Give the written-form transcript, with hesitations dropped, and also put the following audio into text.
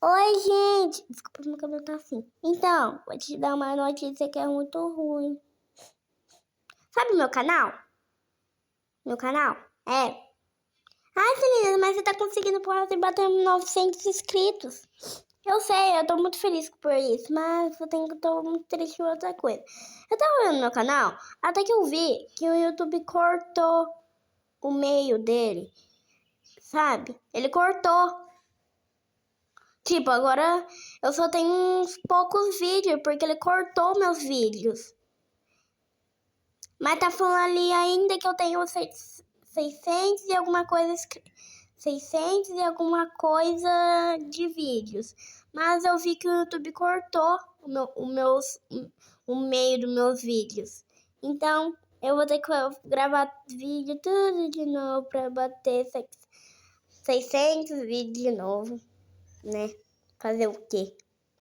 Oi, gente! Desculpa, meu cabelo tá assim. Então, vou te dar uma notícia que é muito ruim. Sabe meu canal? Meu canal? É. Ai, Celina, mas você tá conseguindo quase bater 900 inscritos. Eu sei, eu tô muito feliz por isso, mas tô muito triste por outra coisa. Eu tava olhando meu canal, até que eu vi que o YouTube cortou o meio dele, sabe? Ele cortou. Tipo, agora eu só tenho uns poucos vídeos, porque ele cortou meus vídeos. Mas tá falando ali ainda que eu tenho 600 e alguma coisa 600 e alguma coisa de vídeos. Mas eu vi que o YouTube cortou o meio dos meus vídeos. Então, eu vou ter que gravar vídeo tudo de novo pra bater 600 vídeos de novo, né? Fazer o quê?